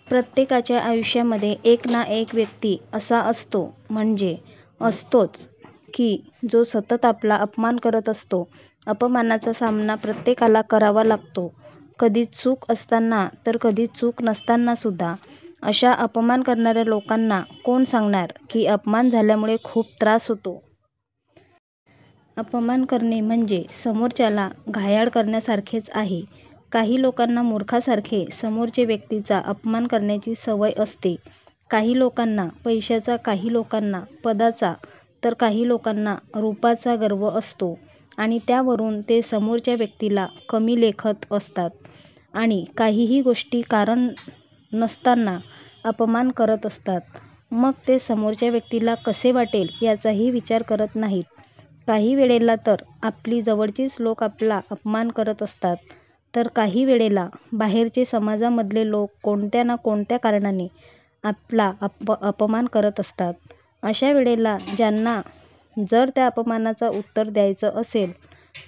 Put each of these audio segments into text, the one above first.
प्रत्येकाच्या आयुष्यामध्ये एक ना एक व्यक्ती असा असतो, म्हणजे असतोच, की जो सतत आपला अपमान करत असतो. अपमानाचा सामना प्रत्येकाला करावा लागतो, कधी चूक असताना तर कधी चूक नसताना सुद्धा. अशा अपमान करणाऱ्या लोकांना कोण सांगणार की अपमान झाल्यामुळे खूप त्रास होतो. अपमान करणे म्हणजे समोरच्याला घायाळ करण्यासारखेच आहे. काही लोकांना मूर्खासारखे समोरच्या व्यक्तीचा अपमान करण्याची सवय असते. काही लोकांना पैशाचा, काही लोकांना पदाचा, तर काही लोकांना रूपाचा गर्व असतो आणि त्यावरून ते समोरच्या व्यक्तीला कमी लेखत असतात आणि काहीही गोष्टी कारण नसताना अपमान करत असतात. मग ते समोरच्या व्यक्तीला कसे वाटेल याचाही विचार करत नाहीत. काही वेळेला तर आपली जवळचीच लोक आपला अपमान करत असतात, तर काही वेळेला बाहेरचे समाजामधले लोक कोणत्या ना कोणत्या कारणाने आपला अपमान करत असतात. अशा वेळेला ज्यांना जर त्या अपमानाचं उत्तर द्यायचं असेल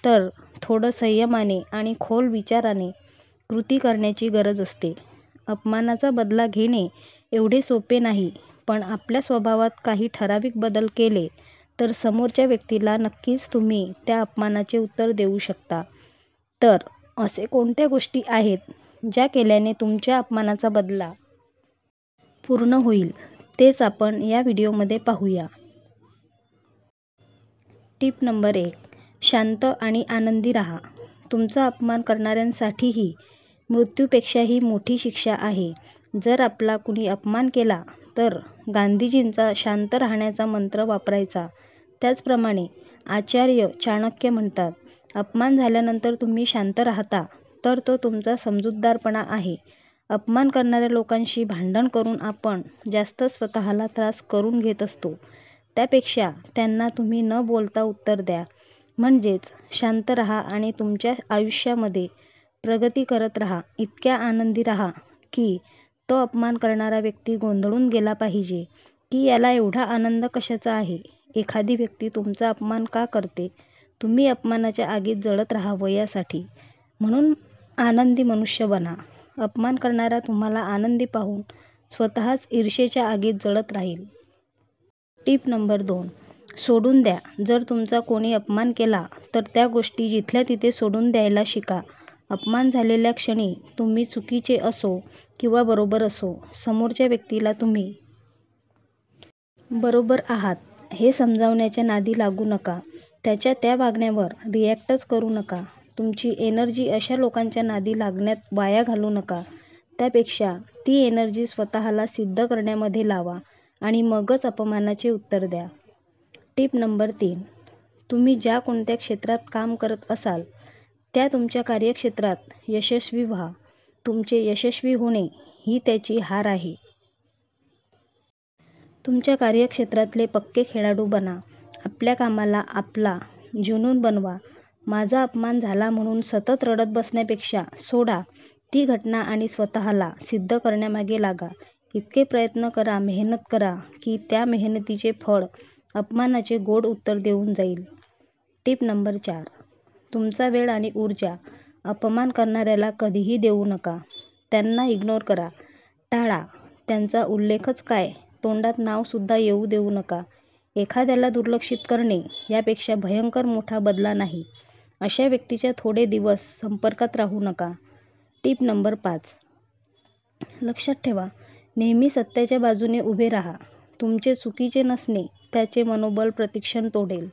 तर थोडं संयमाने आणि खोल विचाराने कृती करण्याची गरज असते. अपमानाचा बदला घेणे एवढे सोपे नाही, पण आपल्या स्वभावात काही ठराविक बदल केले तर समोरच्या व्यक्तीला नक्कीच तुम्ही त्या अपमानाचे उत्तर देऊ शकता. तर असे कोणत्या गोष्टी आहेत ज्या केल्याने तुमच्या अपमानाचा बदला पूर्ण होईल, तेच आपण या व्हिडिओमध्ये पाहूया. Tip number 1. शांत आणि आनंदी राहा. तुमचा अपमान करणाऱ्यांसाठीही मृत्यूपेक्षाही मोठी शिक्षा आहे. जर आपला कुणी अपमान केला तर गांधीजींचा शांत राहण्याचा मंत्र वापरायचा. त्याचप्रमाणे आचार्य चाणक्य म्हणतात, अपमान झाल्यानंतर तुम्ही शांत राहता तर तो तुमचा समजूतदारपणा आहे. अपमान करणाऱ्या लोकांशी भांडण करून आपण जास्त स्वतःला त्रास करून घेत असतो. त्यापेक्षा त्यांना तुम्ही न बोलता उत्तर द्या. म्हणजेच शांत राहा आणि तुमच्या आयुष्यामध्ये प्रगती करत राहा. इतक्या आनंदी राहा की तो अपमान करणारा व्यक्ती गोंधळून गेला पाहिजे की याला एवढा आनंद कशाचा आहे. एखादी व्यक्ती तुमचा अपमान का करते? तुम्ही अपमानाच्या आगीत जळत राहावं यासाठी. म्हणून आनंदी मनुष्य बना. अपमान करणारा तुम्हाला आनंदी पाहून स्वतःच ईर्ष्येच्या आगीत जळत राहील. Tip number 2. सोडून द्या. जर तुमचा कोणी अपमान केला तर त्या गोष्टी जिथल्या तिथे सोडून द्यायला शिका. अपमान झालेल्या क्षणी तुम्ही चुकीचे असो किंवा बरोबर असो, समोरच्या व्यक्तीला तुम्ही बरोबर आहात हे समजावण्याच्या नादी लागू नका. त्याच्या त्या वागण्यावर रिॲक्टच करू नका. तुमची एनर्जी अशा लोकांच्या नादी लागण्यात वाया घालवू नका. त्यापेक्षा ती एनर्जी स्वतःला सिद्ध करण्यामध्ये लावा आणि मगच अपमानाचे उत्तर द्या. Tip number 3. तुम्ही ज्या कोणत्या क्षेत्रात काम करत असाल त्या तुमच्या कार्यक्षेत्रात यशस्वी व्हा. तुमचे यशस्वी होणे ही त्याची हार आहे. तुमच्या कार्यक्षेत्रातले पक्के खेळाडू बना. आपल्या कामाला आपला जुनून बनवा. माझा अपमान झाला म्हणून सतत रडत बसण्यापेक्षा सोडा ती घटना आणि स्वतःला सिद्ध करण्यामागे लागा. इतके प्रयत्न करा, मेहनत करा की त्या मेहनतीचे फळ अपमानाचे गोड उत्तर देऊन जाईल. Tip number 4. तुमचा वेळ आणि ऊर्जा अपमान करणाऱ्याला कधीही देऊ नका. त्यांना इग्नोर करा, टाळा. त्यांचा उल्लेखच काय, तोंडात नावसुद्धा येऊ देऊ नका. एखाद्याला दुर्लक्षित करणे यापेक्षा भयंकर मोठा बदला नाही. अशा व्यक्तीच्या थोडे दिवस संपर्कात राहू नका. Tip number 5. लक्षात ठेवा, नेहमी सत्याच्या बाजूने उभे राहा. तुमचे चुकीचे नसणे त्याचे मनोबल प्रतिक्षण तोडेल.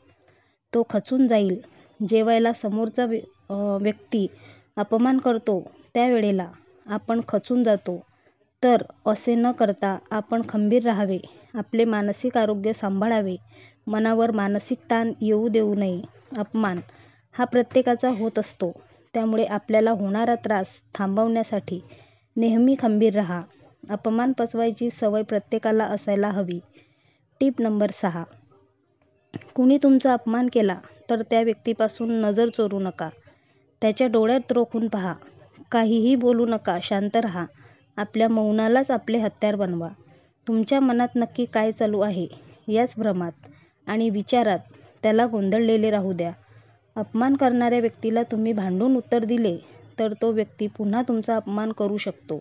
तो खचून जाईल. जेवायला समोरचा व्यक्ती अपमान करतो त्यावेळेला आपण खचून जातो, तर असे न करता आपण खंबीर राहावे. आपले मानसिक आरोग्य सांभाळावे. मनावर मानसिक ताण येऊ देऊ नये. अपमान हा प्रत्येकाचा होत असतो, त्यामुळे आपल्याला होणारा त्रास थांबवण्यासाठी नेहमी खंबीर राहा. अपमान पचवायची सवय प्रत्येकाला असायला हवी. Tip number 6. कुणी तुमचा अपमान केला तर त्या व्यक्तीपासून नजर चोरू नका. त्याच्या डोळ्यात रोखून पहा. काहीही बोलू नका, शांत राहा. आपल्या मौनालाच आपले हत्यार बनवा. तुमच्या मनात नक्की काय चालू आहे याच भ्रमात आणि विचारात त्याला गोंधळलेले राहू द्या. अपमान करणाऱ्या व्यक्तीला तुम्ही भांडून उत्तर दिले तर तो व्यक्ती पुन्हा तुमचा अपमान करू शकतो.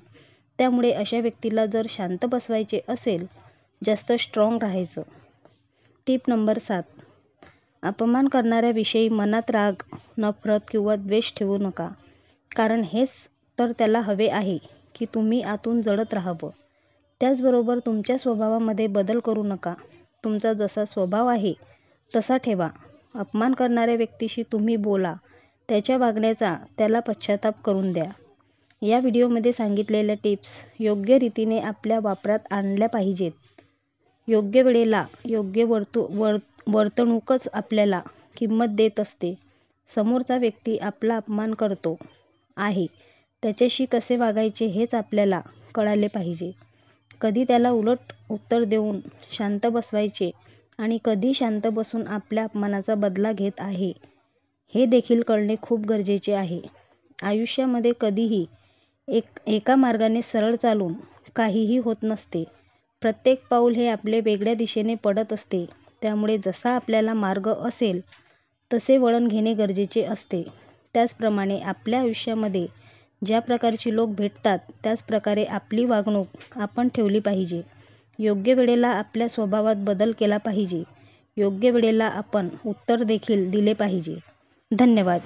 त्यामुळे अशा व्यक्तीला जर शांत बसवायचे असेल, जास्त स्ट्रॉंग राहायचं. Tip number 7. अपमान करणाऱ्याविषयी मनात राग, नफरत किंवा द्वेष ठेवू नका. कारण हेच तर त्याला हवे आहे की तुम्ही आतून जळत राहावं. त्याचबरोबर तुमच्या स्वभावामध्ये बदल करू नका. तुमचा जसा स्वभाव आहे तसा ठेवा. अपमान करणाऱ्या व्यक्तीशी तुम्ही बोला. त्याच्या वागण्याचा त्याला पश्चाताप करून द्या. या व्हिडिओमध्ये सांगितलेल्या टिप्स योग्य रीतीने आपल्या वापरात आणल्या पाहिजेत. योग्य वेळेला योग्य वर्तणूकच आपल्याला किंमत देत असते. समोरचा व्यक्ती आपला अपमान करतो आहे, त्याच्याशी कसे वागायचे हेच आपल्याला कळाले पाहिजे. कधी त्याला उलट उत्तर देऊन शांत बसवायचे आणि कधी शांत बसून आपल्या अपमानाचा बदला घेत आहे, हे देखील कळणे खूप गरजेचे आहे. आयुष्यामध्ये कधीही एका मार्गाने सरळ चालून काहीही होत नसते. प्रत्येक पाऊल हे आपले वेगळ्या दिशेने पडत असते. त्यामुळे जसा आपल्याला मार्ग असेल तसे वळण घेणे गरजेचे असते. त्याचप्रमाणे आपल्या आयुष्यामध्ये ज्या प्रकारची लोक भेटतात त्याच प्रकारे आपली वागणूक आपण ठेवली पाहिजे. योग्य वेळेला आपल्या स्वभावात बदल केला पाहिजे. योग्य वेळेला आपण उत्तर देखील दिले पाहिजे. धन्यवाद.